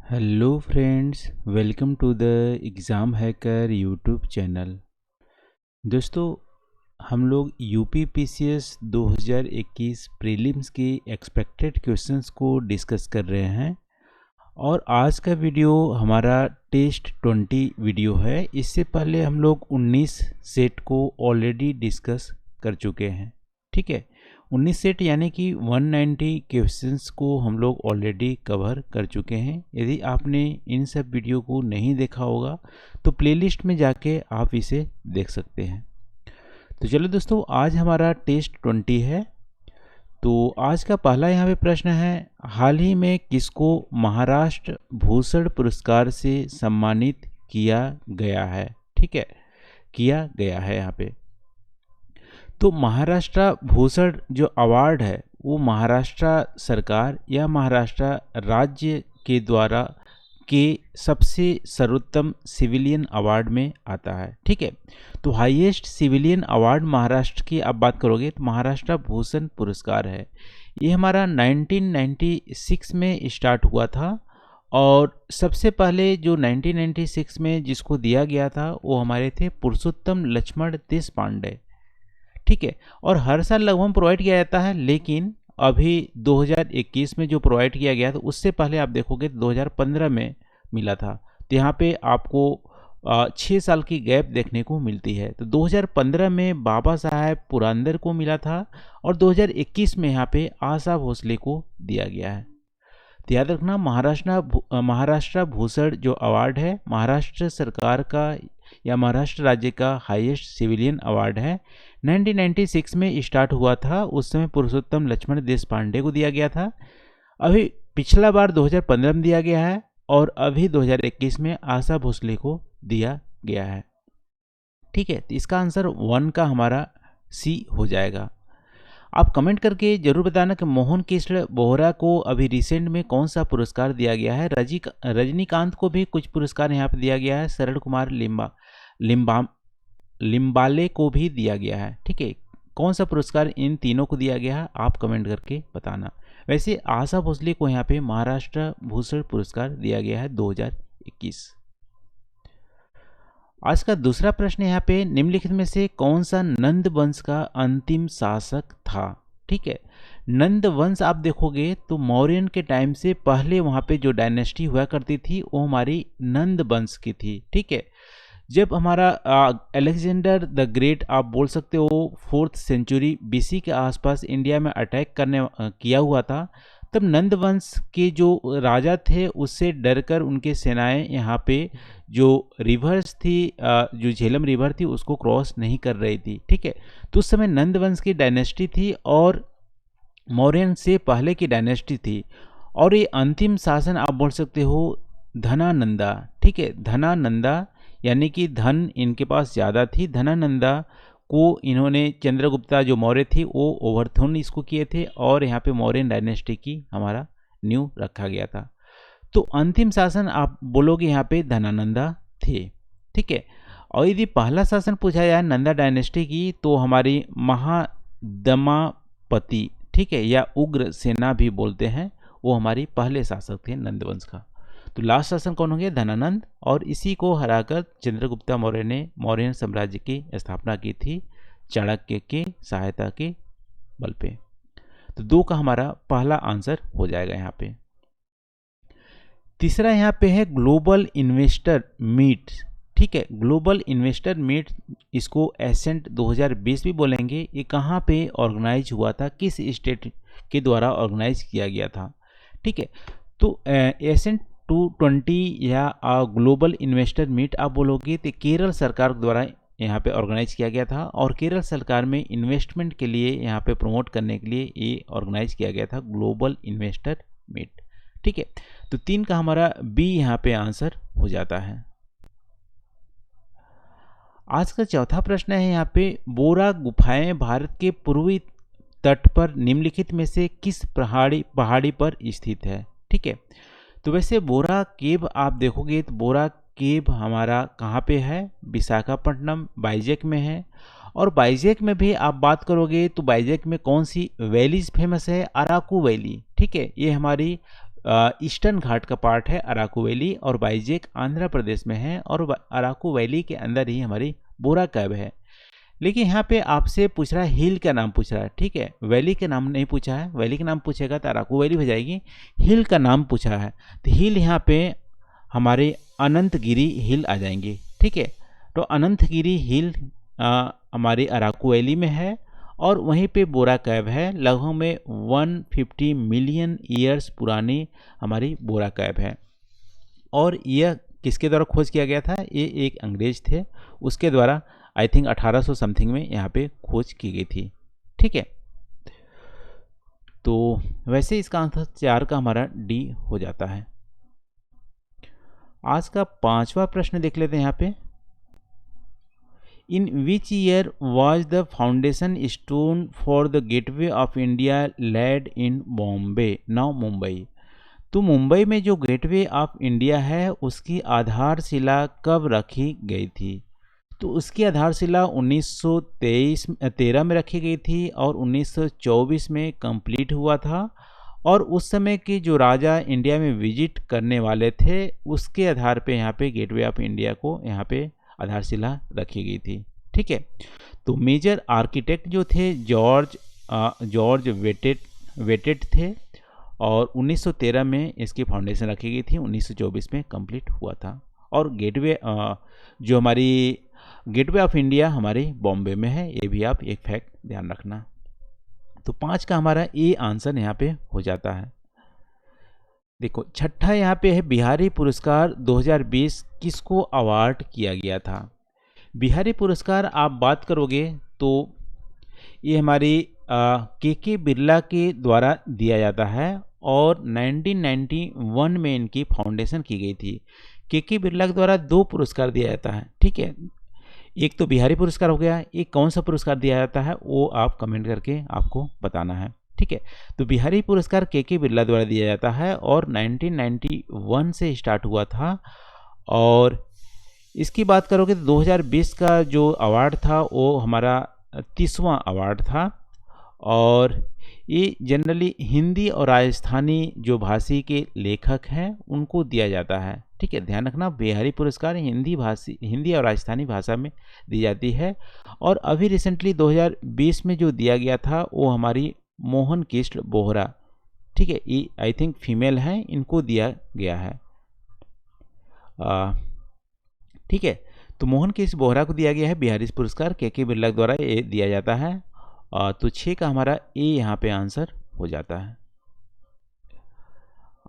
Hello friends, welcome to the Exam Hacker YouTube channel. दोस्तों, हम लोग यूपी पीसीएस 2021 प्रीलिम्स की एक्सपेक्टेड क्वेश्चंस को डिस्कस कर रहे हैं और आज का वीडियो हमारा टेस्ट 20 वीडियो है। इससे पहले हम लोग 19 सेट को ऑलरेडी डिस्कस कर चुके हैं। ठीक है, 19 सेट यानी कि 190 क्वेश्चंस को हम लोग ऑलरेडी कवर कर चुके हैं। यदि आपने इन सब वीडियो को नहीं देखा होगा तो प्लेलिस्ट में जाके आप इसे देख सकते हैं। तो चलो दोस्तों, आज हमारा टेस्ट 20 है। तो आज का पहला यहाँ पे प्रश्न है, हाल ही में किसको महाराष्ट्र भूषण पुरस्कार से सम्मानित किया गया है? ठीक है, किया गया है यहाँ पे। तो महाराष्ट्र भूषण जो अवार्ड है वो महाराष्ट्र सरकार या महाराष्ट्र राज्य के द्वारा के सबसे सर्वोत्तम सिविलियन अवार्ड में आता है। ठीक है, तो हाईएस्ट सिविलियन अवार्ड महाराष्ट्र की आप बात करोगे तो महाराष्ट्र भूषण पुरस्कार है। ये हमारा 1996 में स्टार्ट हुआ था और सबसे पहले जो 1996 में जिसको दिया गया था वो हमारे थे पुरुषोत्तम लक्ष्मण देशपांडे। ठीक है, और हर साल लगभग प्रोवाइड किया जाता है, लेकिन अभी 2021 में जो प्रोवाइड किया गया था उससे पहले आप देखोगे 2015 में मिला था। तो यहाँ पे आपको 6 साल की गैप देखने को मिलती है। तो 2015 में बाबा साहेब पुरंदर को मिला था और 2021 में यहाँ पे आशा भोसले को दिया गया है। तो याद रखना, महाराष्ट्र भूषण जो अवार्ड है महाराष्ट्र सरकार का या महाराष्ट्र राज्य का हाईएस्ट सिविलियन अवार्ड है। 1996 में स्टार्ट हुआ था, उस समय पुरुषोत्तम लक्ष्मण देशपांडे को दिया गया था। अभी पिछला बार 2015 में दिया गया है और अभी 2021 में आशा भोसले को दिया गया है। ठीक है, तो इसका आंसर 1 का हमारा सी हो जाएगा। आप कमेंट करके जरूर बताना कि मोहन कृष्ण बोहरा को अभी रिसेंट में कौन सा पुरस्कार दिया गया है। रजनीकांत को भी कुछ पुरस्कार यहाँ पे दिया गया है। शरण कुमार लिम्बाले को भी दिया गया है। ठीक है, कौन सा पुरस्कार इन तीनों को दिया गया है आप कमेंट करके बताना। वैसे आशा भोसले को यहाँ पे महाराष्ट्र भूषण पुरस्कार दिया गया है 2021। आज का दूसरा प्रश्न यहाँ पे, निम्नलिखित में से कौन सा नंद वंश का अंतिम शासक था? ठीक है, नंद वंश आप देखोगे तो मौर्यन के टाइम से पहले वहाँ पे जो डायनेस्टी हुआ करती थी वो हमारी नंद वंश की थी। ठीक है, जब हमारा अलेक्जेंडर द ग्रेट आप बोल सकते हो 4th सेंचुरी बीसी के आसपास इंडिया में अटैक करने किया हुआ था, तब नंद वंश के जो राजा थे उससे डरकर उनके सेनाएं यहाँ पे जो रिवर्स थी, जो झेलम रिवर थी उसको क्रॉस नहीं कर रही थी। ठीक है, तो उस समय नंद वंश की डायनेस्टी थी और मौर्यन से पहले की डायनेस्टी थी। और ये अंतिम शासन आप बोल सकते हो धनानंदा। ठीक है, धनानंदा यानी कि धन इनके पास ज़्यादा थी। धनानंदा को इन्होंने चंद्रगुप्ता जो मौर्य थी वो ओवरथ्रोन इसको किए थे और यहाँ पे मौर्यन डायनेस्टी की हमारा न्यू रखा गया था। तो अंतिम शासन आप बोलोगे यहाँ पे धनानंदा थे। ठीक है, और यदि पहला शासन पूछा जाए नंदा डायनेस्टी की तो हमारी महादमापति, ठीक है, या उग्र सेना भी बोलते हैं, वो हमारी पहले शासक थे नंदवंश का। तो लास्ट शासन कौन होंगे? धनानंद, और इसी को हराकर चंद्रगुप्ता मौर्य ने मौर्य साम्राज्य की स्थापना की थी चाणक्य के सहायता के बल पे। तो 2 का हमारा पहला आंसर हो जाएगा यहाँ पे। तीसरा यहाँ पे है ग्लोबल इन्वेस्टर मीट। ठीक है, ग्लोबल इन्वेस्टर मीट, इसको एसेंट 2020 भी बोलेंगे। ये कहाँ पे ऑर्गेनाइज हुआ था, किस स्टेट के द्वारा ऑर्गेनाइज किया गया था? ठीक है, तो एसेंट 220 या ग्लोबल इन्वेस्टर मीट आप बोलोगे तो केरल सरकार द्वारा यहाँ पे ऑर्गेनाइज किया गया था और केरल सरकार में इन्वेस्टमेंट के लिए यहाँ पे प्रमोट करने के लिए ये ऑर्गेनाइज किया गया था ग्लोबल इन्वेस्टर मीट। ठीक है, तो 3 का हमारा बी यहाँ पे आंसर हो जाता है। आज का चौथा प्रश्न है यहाँ पे, बोरा गुफाएं भारत के पूर्वी तट पर निम्नलिखित में से किस पहाड़ी पर स्थित है? ठीक है, तो वैसे बोरा केव आप देखोगे तो बोरा केव हमारा कहाँ पे है? विशाखापट्टनम वाइजैक में है। और वाइजैक में भी आप बात करोगे तो वाइजैक में कौन सी वैलीज फेमस है? अराकू वैली। ठीक है, ये हमारी ईस्टर्न घाट का पार्ट है अराकू वैली, और वाइजैक आंध्र प्रदेश में है, और अराकू वैली के अंदर ही हमारी बोरा कैव है। लेकिन यहाँ पे आपसे पूछ रहा है हिल का नाम पूछ रहा है, ठीक है, वैली का नाम नहीं पूछा है। वैली का नाम पूछेगा तो अराकू वैली हो जाएगी। हिल का नाम पूछा है तो हिल यहाँ पे हमारे अनंतगिरी हिल आ जाएंगे, ठीक है। तो अनंतगिरी हिल हमारे अराकू वैली में है, और वहीं पे बोरा कैव है। लगभग में 150 मिलियन ईयर्स पुरानी हमारी बोरा कैव है। और यह किसके द्वारा खोज किया गया था? ये एक अंग्रेज थे, उसके द्वारा आई थिंक 1800 समथिंग में यहाँ पे खोज की गई थी, ठीक है। तो वैसे इसका आंसर 4 का हमारा डी हो जाता है। आज का 5वां प्रश्न देख लेते हैं यहाँ पे। In which year was the foundation stone for the Gateway of India laid in Bombay, now Mumbai? तो मुंबई में जो गेटवे ऑफ इंडिया है उसकी आधारशिला कब रखी गई थी? तो उसकी आधारशिला 1913 में रखी गई थी, और 1924 में कंप्लीट हुआ था। और उस समय के जो राजा इंडिया में विजिट करने वाले थे उसके आधार पे यहाँ पे गेटवे ऑफ इंडिया को यहाँ पे आधारशिला रखी गई थी, ठीक है। तो मेजर आर्किटेक्ट जो थे जॉर्ज वेटेड थे, और 1913 में इसकी फाउंडेशन रखी गई थी, 1924 में कंप्लीट हुआ था। और गेटवे जो हमारी गेटवे ऑफ इंडिया हमारे बॉम्बे में है, ये भी आप एक फैक्ट ध्यान रखना। तो 5 का हमारा ए आंसर यहाँ पे हो जाता है। देखो 6ठा यहाँ पे है बिहारी पुरस्कार 2020 किसको अवार्ड किया गया था? बिहारी पुरस्कार आप बात करोगे तो ये हमारी के बिरला के द्वारा दिया जाता है, और 1991 में इनकी फाउंडेशन की गई थी। के बिरला के द्वारा 2 पुरस्कार दिया जाता है, ठीक है। एक तो बिहारी पुरस्कार हो गया, एक कौन सा पुरस्कार दिया जाता है वो आप कमेंट करके आपको बताना है, ठीक है। तो बिहारी पुरस्कार के बिरला द्वारा दिया जाता है, और 1991 से स्टार्ट हुआ था। और इसकी बात करोगे तो 2020 का जो अवार्ड था वो हमारा 30वां अवार्ड था, और ये जनरली हिंदी और राजस्थानी जो भाषी के लेखक हैं उनको दिया जाता है, ठीक है। ध्यान रखना बिहारी पुरस्कार हिंदी और राजस्थानी भाषा में दी जाती है। और अभी रिसेंटली 2020 में जो दिया गया था वो हमारी मोहन कृष्ण बोहरा, ठीक है, ये आई थिंक फीमेल हैं, इनको दिया गया है, ठीक है। तो मोहन कृष्ण बोहरा को दिया गया है बिहारी पुरस्कार, के बिरला द्वारा ये दिया जाता है। तो 6 का हमारा ए यहाँ पे आंसर हो जाता है।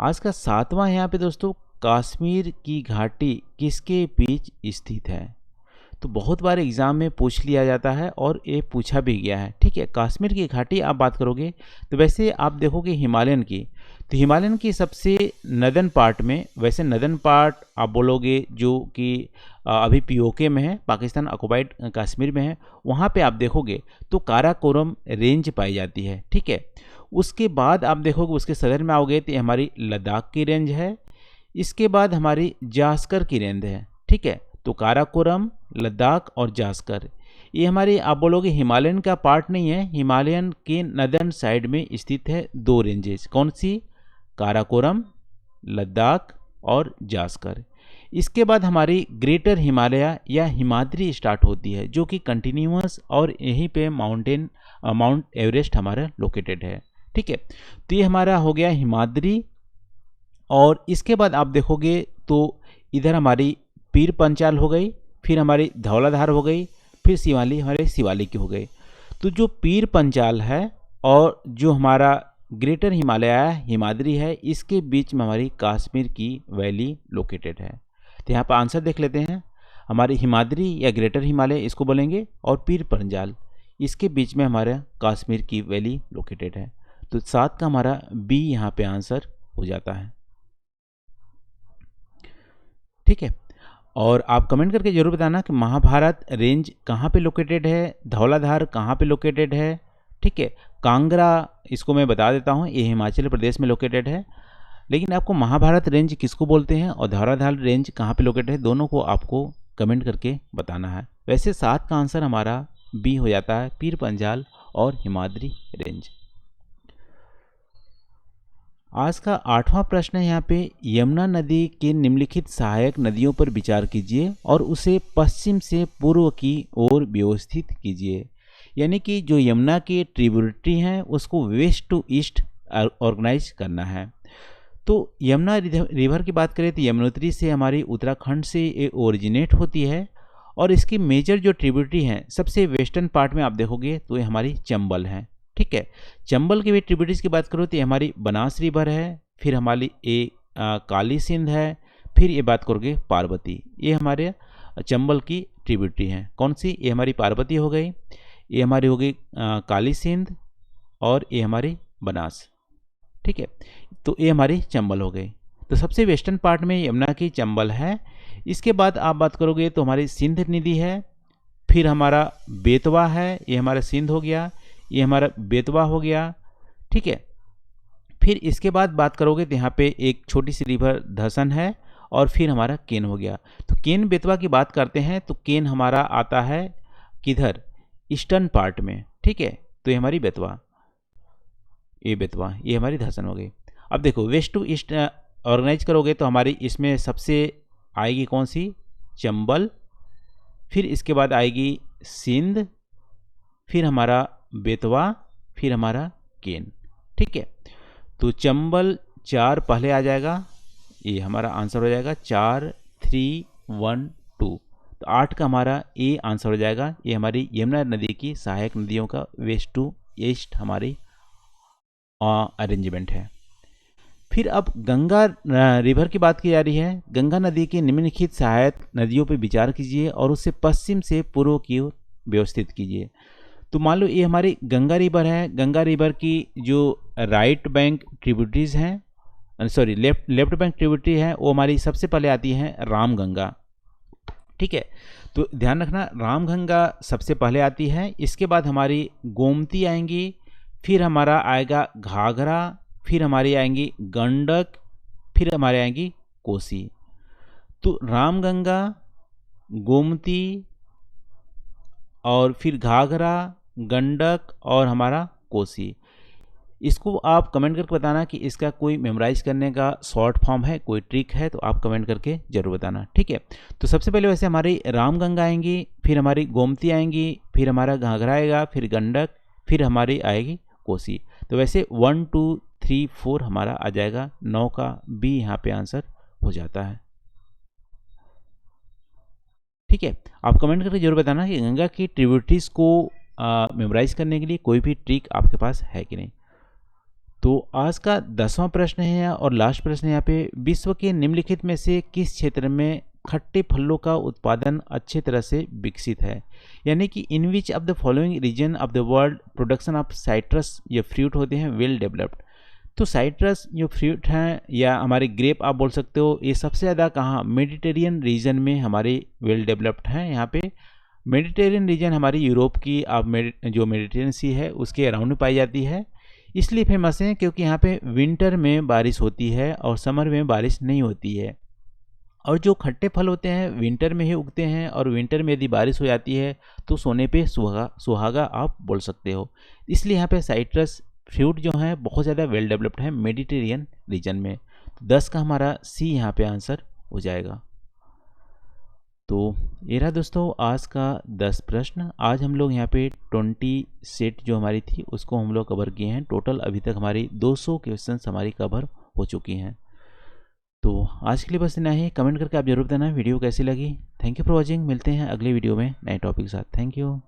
आज का 7वां यहाँ पे दोस्तों, कश्मीर की घाटी किसके बीच स्थित है? तो बहुत बार एग्जाम में पूछ लिया जाता है और ये पूछा भी गया है, ठीक है। कश्मीर की घाटी आप बात करोगे तो वैसे आप देखोगे हिमालयन की, तो हिमालयन की सबसे नदन पार्ट में, वैसे नदन पार्ट आप बोलोगे जो कि अभी पीओके में है, पाकिस्तान ऑक्युपाइड कश्मीर में है, वहाँ पे आप देखोगे तो काराकोरम रेंज पाई जाती है, ठीक है। उसके बाद आप देखोगे उसके सदर में आओगे तो हमारी लद्दाख की रेंज है, इसके बाद हमारी जास्कर की रेंज है, ठीक है। तो काराकोरम, लद्दाख और जास्कर ये हमारी आप बोलोगे हिमालयन का पार्ट नहीं है, हिमालयन के नदर्न साइड में स्थित है 2 रेंजेस, कौन सी? काराकोरम, लद्दाख और जास्कर। इसके बाद हमारी ग्रेटर हिमालय या हिमाद्री स्टार्ट होती है, जो कि कंटिन्यूअस, और यहीं पे माउंट एवरेस्ट हमारा लोकेटेड है, ठीक है। तो ये हमारा हो गया हिमाद्री। और इसके बाद आप देखोगे तो इधर हमारी पीर पंचाल हो गई, फिर हमारी धौलाधार हो गई, फिर शिवालिक हमारे शिवालिक की हो गई। तो जो पीर पंचाल है और जो हमारा ग्रेटर हिमालय हिमाद्री है, इसके बीच में हमारी कश्मीर की वैली लोकेटेड है। तो यहाँ पर आंसर देख लेते हैं, हमारी हिमाद्री या ग्रेटर हिमालय इसको बोलेंगे, और पीर पंजाल इसके बीच में हमारा कश्मीर की वैली लोकेटेड है। तो 7 का हमारा बी यहाँ पे आंसर हो जाता है, ठीक है। और आप कमेंट करके जरूर बताना कि महाभारत रेंज कहाँ पे लोकेटेड है, धौलाधार कहाँ पे लोकेटेड है, ठीक है। कांगड़ा इसको मैं बता देता हूँ, ये हिमाचल प्रदेश में लोकेटेड है, लेकिन आपको महाभारत रेंज किसको बोलते हैं और धौलाधार रेंज कहाँ पे लोकेटेड है, दोनों को आपको कमेंट करके बताना है। वैसे 7 का आंसर हमारा बी हो जाता है, पीर पंजाल और हिमाद्री रेंज। आज का 8वां प्रश्न है यहाँ पे, यमुना नदी के निम्नलिखित सहायक नदियों पर विचार कीजिए और उसे पश्चिम से पूर्व की ओर व्यवस्थित कीजिए। यानी कि जो यमुना की ट्रिब्यूटरी हैं उसको वेस्ट टू ईस्ट ऑर्गेनाइज करना है। तो यमुना रिवर की बात करें तो यमुनोत्री से हमारी उत्तराखंड से ये ओरिजिनेट होती है और इसकी मेजर जो ट्रिब्यूटरी हैं सबसे वेस्टर्न पार्ट में आप देखोगे तो ये हमारी चंबल है। ठीक है, चंबल की भी ट्रिब्यूटरीज की बात करो तो ये हमारी बनास रिवर है, फिर हमारी ये काली सिंध है, फिर ये बात करोगे पार्वती, ये हमारे चंबल की ट्रिब्यूटरी है। कौन सी? ये हमारी पार्वती हो गई, ये हमारी हो गई काली सिंध और ये हमारी बनास। ठीक है, तो ये हमारी चंबल हो गई। तो सबसे वेस्टर्न पार्ट में यमुना की चंबल है। इसके बाद आप बात करोगे तो हमारी सिंध नदी है, फिर हमारा बेतवा है, ये हमारा सिंध हो गया, ये हमारा बेतवा हो गया। ठीक है, फिर इसके बाद बात करोगे तो यहाँ पे एक छोटी सी रिवर धसन है और फिर हमारा केन हो गया। तो केन बेतवा की बात करते हैं तो केन हमारा आता है किधर? ईस्टर्न पार्ट में। ठीक है, तो ये हमारी बेतवा, ये बेतवा, ये हमारी धसन हो गई। अब देखो वेस्ट टू ईस्ट ऑर्गेनाइज करोगे तो हमारी इसमें सबसे आएगी कौन सी? चंबल, फिर इसके बाद आएगी सिंध, फिर हमारा बेतवा, फिर हमारा केन। ठीक है, तो चंबल 4 पहले आ जाएगा, ये हमारा आंसर हो जाएगा 4 3 1 2। तो 8 का हमारा ए आंसर हो जाएगा। ये हमारी यमुना नदी की सहायक नदियों का वेस्ट टू ईस्ट हमारी अरेंजमेंट है। फिर अब गंगा रिवर की बात की जा रही है। गंगा नदी के निम्नलिखित सहायक नदियों पर विचार कीजिए और उसे पश्चिम से पूर्व की ओर व्यवस्थित कीजिए। तो मान लो ये हमारी गंगा रिवर है। गंगा रिवर की जो राइट बैंक ट्रिब्यूटरीज हैं, सॉरी लेफ्ट बैंक ट्रिब्यूटरी है, वो हमारी सबसे पहले आती है रामगंगा। ठीक है, तो ध्यान रखना रामगंगा सबसे पहले आती है। इसके बाद हमारी गोमती आएंगी, फिर हमारा आएगा घाघरा, फिर हमारी आएंगी गंडक, फिर हमारे आएंगी कोसी। तो रामगंगा, गोमती और फिर घाघरा, गंडक और हमारा कोसी। इसको आप कमेंट करके बताना कि इसका कोई मेमोराइज करने का शॉर्ट फॉर्म है, कोई ट्रिक है तो आप कमेंट करके जरूर बताना। ठीक है, तो सबसे पहले वैसे हमारी रामगंगा आएंगी, फिर हमारी गोमती आएंगी, फिर हमारा घाघरा आएगा, फिर गंडक, फिर हमारी आएगी कोसी। तो वैसे 1 2 3 4 हमारा आ जाएगा। 9 का बी यहाँ पे आंसर हो जाता है। ठीक है, आप कमेंट करके जरूर बताना कि गंगा की ट्रिब्यूटरीज को मेमोराइज करने के लिए कोई भी ट्रिक आपके पास है कि नहीं। तो आज का 10वां प्रश्न है और लास्ट प्रश्न है यहाँ पे, विश्व के निम्नलिखित में से किस क्षेत्र में खट्टे फलों का उत्पादन अच्छी तरह से विकसित है? यानी कि in which of the following region of the world production of citrus या फ्रूट होते हैं वेल डेवलप्ड। तो साइट्रस जो फ्रूट हैं या हमारे ग्रेप आप बोल सकते हो, ये सबसे ज़्यादा कहाँ? मेडिटेरियन रीजन में हमारे वेल डेवलप्ड हैं। यहाँ पे मेडिटेरियन रीजन हमारी यूरोप की जो मेडिटेरियन सी है उसके अराउंड में पाई जाती है। इसलिए फेमस है क्योंकि यहाँ पे विंटर में बारिश होती है और समर में बारिश नहीं होती है। और जो खट्टे फल होते हैं विंटर में ही उगते हैं और विंटर में यदि बारिश हो जाती है तो सोने पे सुहागा आप बोल सकते हो। इसलिए यहाँ पे साइट्रस फ्रूट जो है बहुत ज़्यादा वेल डेवलप्ड है मेडिटेरियन रीजन में। तो 10 का हमारा सी यहाँ पे आंसर हो जाएगा। तो ये रहा दोस्तों आज का 10 प्रश्न। आज हम लोग यहाँ पे 20 सेट जो हमारी थी उसको हम लोग कवर किए हैं। टोटल अभी तक हमारी 200 क्वेश्चंस हमारी कवर हो चुकी हैं। तो आज के लिए बस इतना ही। कमेंट करके आप जरूर बताना वीडियो कैसी लगी। Thank you for watching. मिलते हैं अगले वीडियो में नए टॉपिक के साथ। Thank you.